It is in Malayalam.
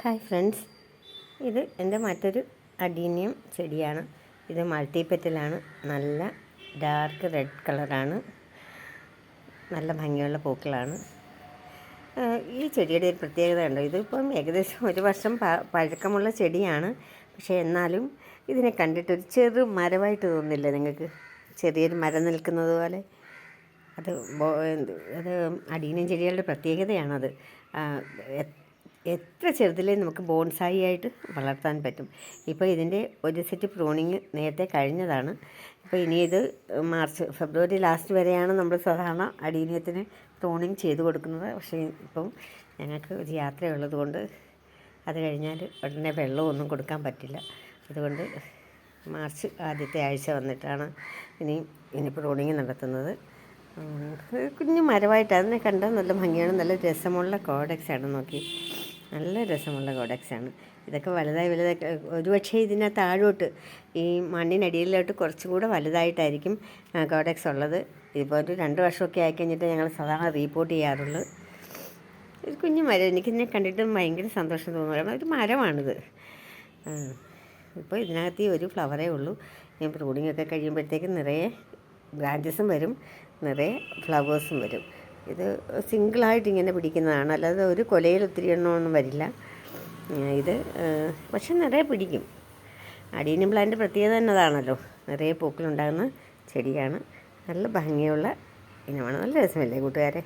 ഹായ് ഫ്രണ്ട്സ്, ഇത് എൻ്റെ മറ്റൊരു അഡീനിയം ചെടിയാണ്. ഇത് മൾട്ടി പെറ്റലാണ്. നല്ല ഡാർക്ക് റെഡ് കളറാണ്. നല്ല ഭംഗിയുള്ള പൂക്കളാണ്. ഈ ചെടിയുടെ ഒരു പ്രത്യേകത ഉണ്ടോ, ഇതിപ്പം ഏകദേശം 1 വർഷം പഴക്കമുള്ള ചെടിയാണ്. പക്ഷേ എന്നാലും ഇതിനെ കണ്ടിട്ടൊരു ചെറു മരമായിട്ട് തോന്നില്ല നിങ്ങൾക്ക്? ചെറിയൊരു മരം നിൽക്കുന്നത് പോലെ. അത് അഡീനിയം ചെടികളുടെ പ്രത്യേകതയാണത്. എത്ര ചെറുതിലേ നമുക്ക് ബോൺസായി ആയിട്ട് വളർത്താൻ പറ്റും. ഇപ്പോൾ ഇതിൻ്റെ ഒരു സെറ്റ് പ്രൂണിങ് നേരത്തെ കഴിഞ്ഞതാണ്. ഇപ്പോൾ ഇനി ഇത് ഫെബ്രുവരി ലാസ്റ്റ് വരെയാണ് നമ്മൾ സാധാരണ അഡീനിയത്തിന് പ്രൂണിങ് ചെയ്ത് കൊടുക്കുന്നത്. പക്ഷേ ഇപ്പം ഞങ്ങൾക്ക് ഒരു യാത്രയുള്ളത് കൊണ്ട് അത് കഴിഞ്ഞാൽ ഉടനെ വെള്ളമൊന്നും കൊടുക്കാൻ പറ്റില്ല. അതുകൊണ്ട് മാർച്ച് ആദ്യത്തെ ആഴ്ച വന്നിട്ടാണ് ഇനി പ്രൂണിങ് നടത്തുന്നത്. കുഞ്ഞു മരമായിട്ട് അതിനെ കണ്ടാൽ നല്ല ഭംഗിയാണ്. നല്ല രസമുള്ള കോഡക്സാണ്. നോക്കി, നല്ല രസമുള്ള കോഡക്സാണ്. ഇതൊക്കെ വലുതായി ഒരുപക്ഷെ ഇതിന് താഴോട്ട് ഈ മണ്ണിനടിയിലോട്ട് കുറച്ചും കൂടെ വലുതായിട്ടായിരിക്കും കോഡക്സ് ഉള്ളത്. ഇപ്പോൾ ഒരു 2 വർഷമൊക്കെ ആയിക്കഴിഞ്ഞിട്ട് ഞങ്ങൾ സാധാരണ റീപ്പോർട്ട് ചെയ്യാറുള്ളൂ. ഒരു കുഞ്ഞു മരം, എനിക്കിതിനെ കണ്ടിട്ട് ഭയങ്കര സന്തോഷം തോന്നുന്നു. കാരണം ഒരു മരമാണിത്. ഇപ്പോൾ ഇതിനകത്ത് ഈ ഒരു ഫ്ലവറേ ഉള്ളൂ. ഞാൻ പ്രൂണിങ് ഒക്കെ കഴിയുമ്പോഴത്തേക്കും നിറയെ ബ്രാഞ്ചസും വരും, നിറയെ ഫ്ലവേഴ്സും വരും. ഇത് സിംഗിളായിട്ട് ഇങ്ങനെ പിടിക്കുന്നതാണ്, അല്ലാതെ ഒരു കൊലയിൽ ഒത്തിരി എണ്ണമൊന്നും വരില്ല ഇത്. പക്ഷെ നിറയെ പിടിക്കും. അഡീനിയം പ്ലാന്റ് പ്രത്യേകത എന്നതാണല്ലോ, നിറയെ പൂക്കളുണ്ടാകുന്ന ചെടിയാണ്. നല്ല ഭംഗിയുള്ള ഇനമാണ്. നല്ല രസമല്ലേ കൂട്ടുകാരെ?